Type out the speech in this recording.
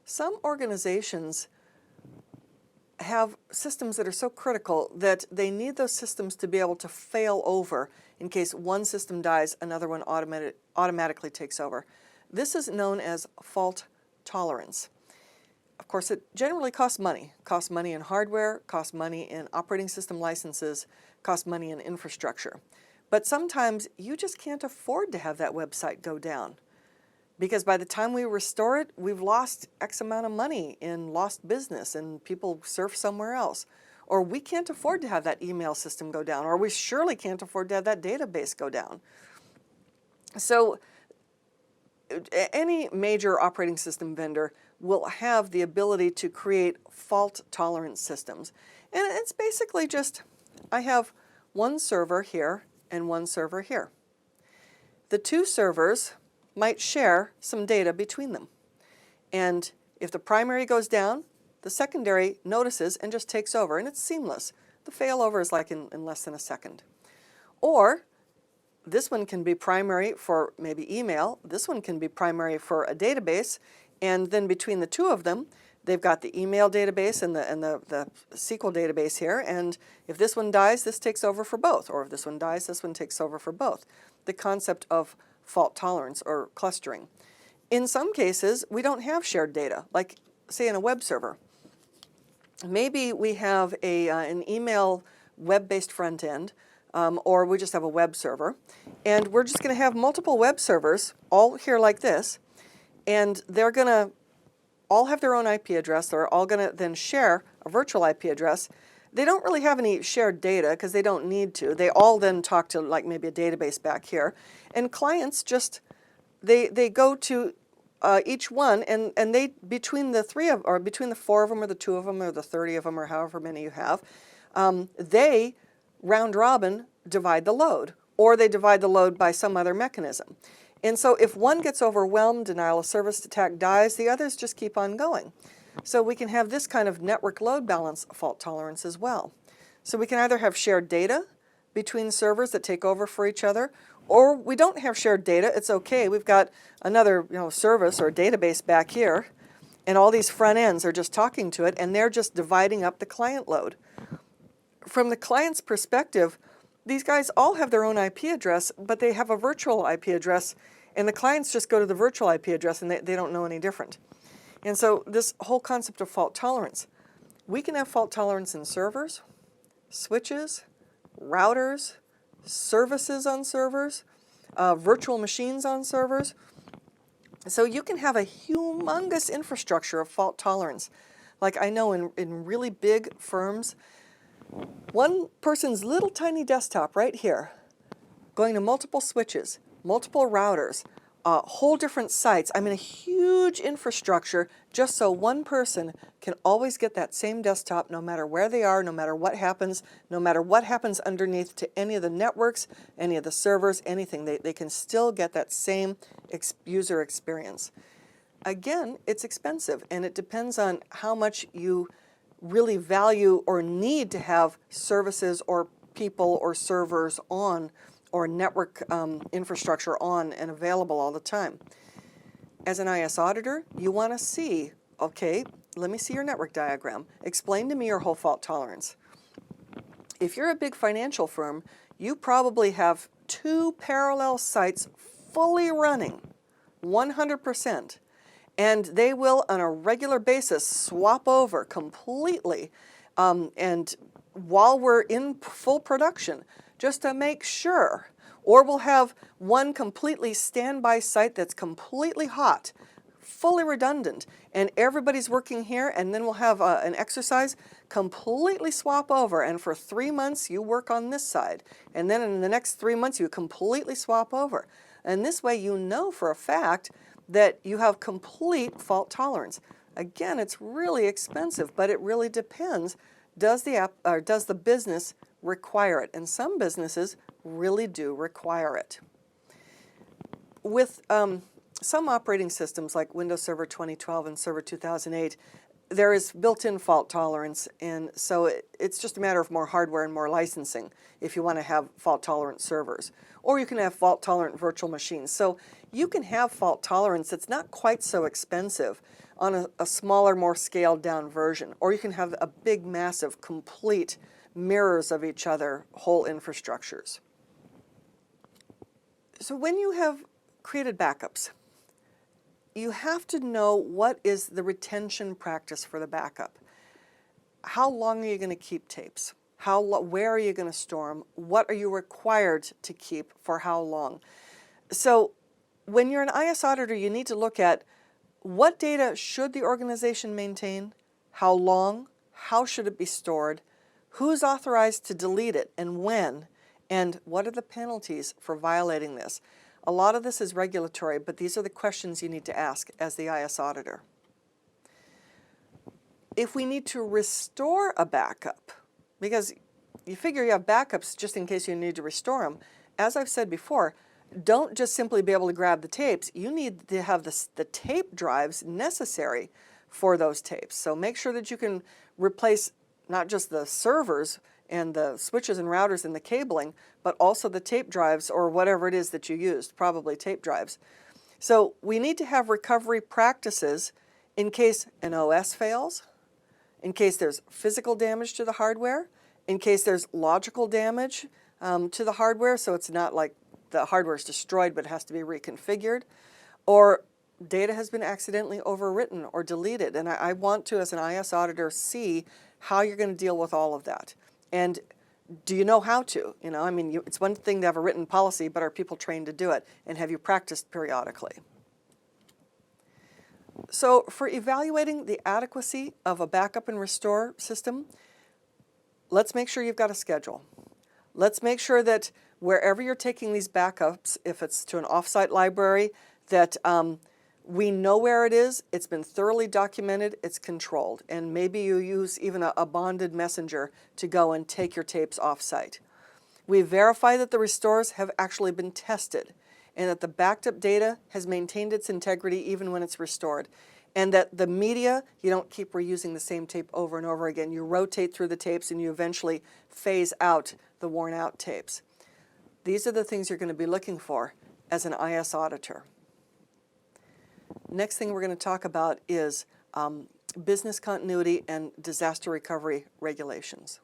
Some organizations have systems that are so critical that they need those systems to be able to fail over in case one system dies, another one automatically takes over. This is known as fault tolerance. Of course, it generally costs money. Costs money in hardware, costs money in operating system licenses, costs money in infrastructure. But sometimes you just can't afford to have that website go down, because by the time we restore it, we've lost X amount of money in lost business and people surf somewhere else. Or we can't afford to have that email system go down, or we surely can't afford to have that database go down. So any major operating system vendor will have the ability to create fault-tolerant systems. And it's basically just, I have one server here and one server here. The two servers might share some data between them. And if the primary goes down, the secondary notices and just takes over, and it's seamless. The failover is like in less than a second. Or this one can be primary for maybe email, this one can be primary for a database, and then between the two of them, they've got the email database and the SQL database here, and if this one dies, this takes over for both, or if this one dies, this one takes over for both. The concept of fault tolerance or clustering. In some cases, we don't have shared data, like say in a web server. Maybe we have an email web-based front end, or we just have a web server, and we're just going to have multiple web servers all here like this, and they're going to all have their own IP address. They're all going to then share a virtual IP address. They don't really have any shared data because they don't need to. They all then talk to like maybe a database back here, and clients just they go to each one, and they between the three of, or between the four of them, or the two of them, or the 30 of them, or however many you have, they round robin divide the load, or they divide the load by some other mechanism. And so if one gets overwhelmed, denial of service attack dies, the others just keep on going. So we can have this kind of network load balance fault tolerance as well. So we can either have shared data between servers that take over for each other, or we don't have shared data. It's okay. We've got another service or database back here, and all these front ends are just talking to it, and they're just dividing up the client load. From the client's perspective, these guys all have their own IP address, but they have a virtual IP address, and the clients just go to the virtual IP address, and they don't know any different. And so this whole concept of fault tolerance, we can have fault tolerance in servers, switches, routers, services on servers, virtual machines on servers. So you can have a humongous infrastructure of fault tolerance. Like I know in really big firms, one person's little tiny desktop right here, going to multiple switches, multiple routers, whole different sites. I mean, a huge infrastructure just so one person can always get that same desktop no matter where they are, no matter what happens underneath to any of the networks, any of the servers, anything. They can still get that same user experience. Again, it's expensive, and it depends on how much you really value or need to have services or people or servers on, or network infrastructure on and available all the time. As an IS auditor, you want to see, okay, let me see your network diagram. Explain to me your whole fault tolerance. If you're a big financial firm, you probably have 2 parallel sites fully running, 100%. And they will, on a regular basis, swap over completely, and while we're in full production, just to make sure. Or we'll have one completely standby site that's completely hot, fully redundant, and everybody's working here, and then we'll have an exercise, completely swap over, and for 3 months you work on this side, and then in the next 3 months you completely swap over. And this way you know for a fact that you have complete fault tolerance. Again, it's really expensive, but it really depends. Does the business require it? And some businesses really do require it. With some operating systems like Windows Server 2012 and Server 2008, there is built-in fault tolerance, and so it's just a matter of more hardware and more licensing if you want to have fault-tolerant servers. Or you can have fault-tolerant virtual machines. So you can have fault tolerance that's not quite so expensive on a smaller, more scaled down version. Or you can have a big, massive, complete mirrors of each other, whole infrastructures. So when you have created backups, you have to know what is the retention practice for the backup. How long are you going to keep tapes? Where are you going to store them? What are you required to keep for how long? So when you're an IS auditor, you need to look at what data should the organization maintain, how long, how should it be stored, who's authorized to delete it and when, and what are the penalties for violating this. A lot of this is regulatory, but these are the questions you need to ask as the IS auditor. If we need to restore a backup, because you figure you have backups just in case you need to restore them, as I've said before, don't just simply be able to grab the tapes. You need to have the tape drives necessary for those tapes. So make sure that you can replace not just the servers and the switches and routers and the cabling, but also the tape drives or whatever it is that you used, probably tape drives. So we need to have recovery practices in case an OS fails, in case there's physical damage to the hardware, in case there's logical damage to the hardware, so it's not like the hardware is destroyed but has to be reconfigured, or data has been accidentally overwritten or deleted. And I want to, as an IS auditor, see how you're going to deal with all of that. And do you know how to? You know, I mean, it's one thing to have a written policy, but are people trained to do it? And have you practiced periodically? So for evaluating the adequacy of a backup and restore system, let's make sure you've got a schedule. Let's make sure that wherever you're taking these backups, if it's to an offsite library, that we know where it is, it's been thoroughly documented, it's controlled, and maybe you use even a bonded messenger to go and take your tapes offsite. We verify that the restores have actually been tested and that the backed up data has maintained its integrity even when it's restored, and that the media, you don't keep reusing the same tape over and over again. You rotate through the tapes and you eventually phase out the worn out tapes. These are the things you're going to be looking for as an IS auditor. Next thing we're going to talk about is business continuity and disaster recovery regulations.